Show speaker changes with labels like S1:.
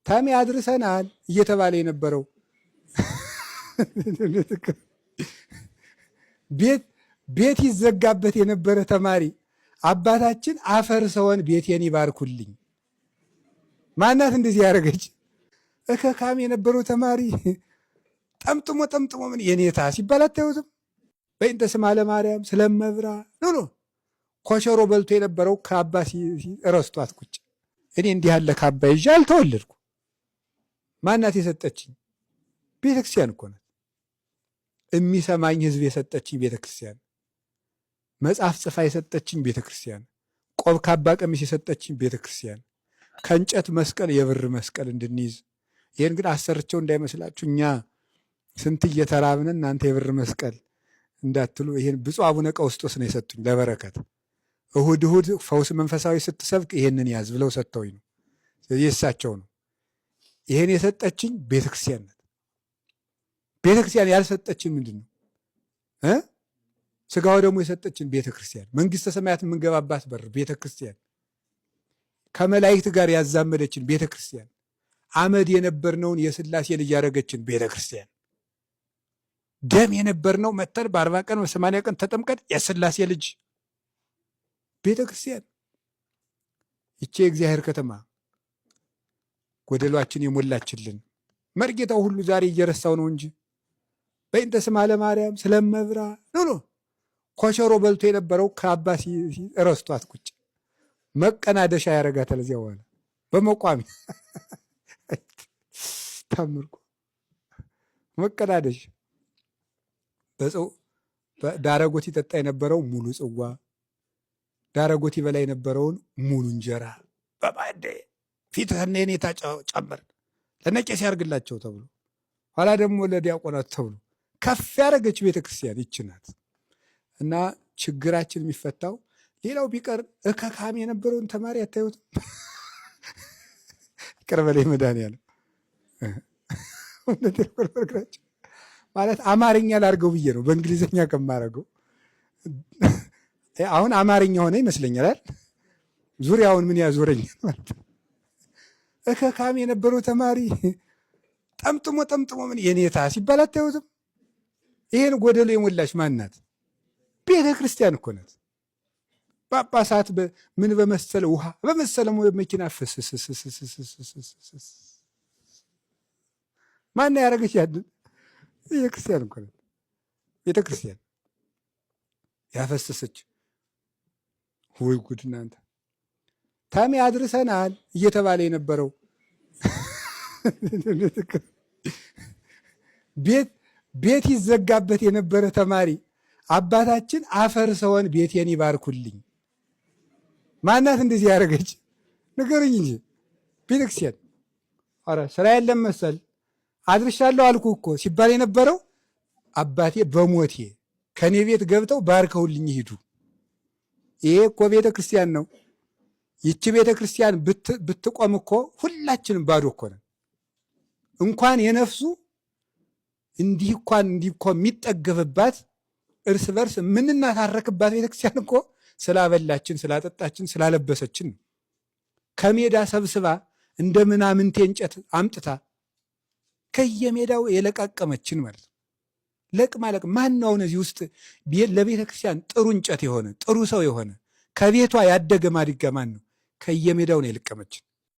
S1: ታሚ አድርሰናል እየተባለ የነበረው ቤት ይዘጋበት የነበረ ተማሪ አባታችን አፈርሰውን ቤቴን ይባርኩልኝ። ማናት እንደዚህ ያደረገች? እከካም የነበረው ተማሪ ጠምጥሞ ምን የኔታ ሲባል አታዩትም? በእንተ ስማ ለማርያም ስለመብራ ኖ ኮሸሮ በልቶ የነበረው ከአባ ረስቷት ቁጭ። እኔ እንዲህ ያለ ካባ ይዤ አልተወለድኩ። ማናት የሰጠችኝ? ቤተክርስቲያን እኮ ናት። የሚሰማኝ ህዝብ የሰጠችኝ ቤተክርስቲያን፣ መጽሐፍ ጽፋ የሰጠችኝ ቤተክርስቲያን፣ ቆብ ካባ ቀሚስ የሰጠችኝ ቤተክርስቲያን፣ ከእንጨት መስቀል የብር መስቀል እንድንይዝ። ይህን ግን አሰርቸው እንዳይመስላችሁ እኛ ስንት እየተራብን እናንተ የብር መስቀል እንዳትሉ። ይህን ብፁዕ አቡነ ቀውስጦስ ነው የሰጡኝ ለበረከት። እሁድ ፈውስ መንፈሳዊ ስትሰብክ ይሄንን ያዝ ብለው ሰጥተውኝ ነው። ስለዚህ የእሳቸው ነው። ይሄን የሰጠችኝ ቤተክርስቲያን ናት። ቤተክርስቲያን ያልሰጠችን ምንድን ነው? ስጋው ደግሞ የሰጠችን ቤተክርስቲያን፣ መንግስተ ሰማያት የምንገባባት በር ቤተክርስቲያን፣ ከመላእክት ጋር ያዛመደችን ቤተክርስቲያን፣ አመድ የነበርነውን የሥላሴ ልጅ ያደረገችን ቤተክርስቲያን፣ ደም የነበርነው መተን በ40 ቀን በ80 ቀን ተጠምቀን የሥላሴ ልጅ ቤተክርስቲያን። ይቺ የእግዚአብሔር ከተማ ጎደሏችን የሞላችልን መርጌታው ሁሉ ዛሬ እየረሳው ነው እንጂ በእንተ ስማ ለማርያም ስለመብራ ኖ ኮሸሮ በልቶ የነበረው ከአባ ረስቷት ቁጭ። መቀናደሻ ያረጋታል። እዚያ በኋላ በመቋሚ ታምርኩ መቀናደሽ ዳረጎት ይጠጣ የነበረው ሙሉ ጽዋ፣ ዳረጎት ይበላ የነበረውን ሙሉ እንጀራ በማዕድ ፊትህን የኔታ ጨምር ለነቄስ ያርግላቸው ተብሎ ኋላ ደግሞ ለዲያቆናት ተብሎ ከፍ ያደረገች ቤተክርስቲያን ይች ናት። እና ችግራችን የሚፈታው ሌላው ቢቀር እከካም የነበረውን ተማሪ አታዩትም? ይቅር በለኝ መድኃኒዓለም ማለት አማርኛ ላድርገው ብዬ ነው በእንግሊዝኛ ከማደርገው። አሁን አማርኛ ሆነ ይመስለኛል። ዙሪያውን ምን ያዞረኛል ማለት ነው። እከካም የነበረው ተማሪ ጠምጥሞ ምን የኔታ ሲባል አታዩትም? ይሄን ጎደሎ የሞላች ማናት? ቤተ ክርስቲያን እኮ ናት። ጳጳሳት ምን በመሰለ ውሃ በመሰለ መኪና ፍስስስስስስስስስ ማን ያደረገች? ያንን ቤተ ክርስቲያን እኮ ናት። ቤተ ክርስቲያን ያፈሰሰች። ወይ ጉድ እናንተ! ታሚ አድርሰናል እየተባለ የነበረው ቤት ይዘጋበት የነበረ ተማሪ አባታችን አፈርሰውን ቤቴን ይባርኩልኝ። ማናት እንደዚህ ያደረገች? ንገሩኝ እንጂ ቤተክርስቲያን። ኧረ ስራ የለም መሰል አድርሻለሁ አልኩ እኮ ሲባል የነበረው አባቴ በሞቴ ከኔ ቤት ገብተው ባርከውልኝ ይሄዱ። ይሄ እኮ ቤተ ክርስቲያን ነው። ይቺ ቤተ ክርስቲያን ብትቆም እኮ ሁላችንም ባዶ እኮ ነን። እንኳን የነፍሱ እንዲህ እኮ የሚጠገብባት እርስ በርስ የምንናታረክባት ቤተክርስቲያን እኮ ስላበላችን፣ ስላጠጣችን፣ ስላለበሰችን ነው። ከሜዳ ሰብስባ እንደ ምናምንቴ እንጨት አምጥታ ከየሜዳው የለቃቀመችን ማለት ነው። ለቅማ ማን ነው እዚህ ውስጥ ለቤተ ክርስቲያን ጥሩ እንጨት የሆነ ጥሩ ሰው የሆነ ከቤቷ ያደገ ማድጋ ማን ነው? ከየሜዳው ነው የለቀመችን።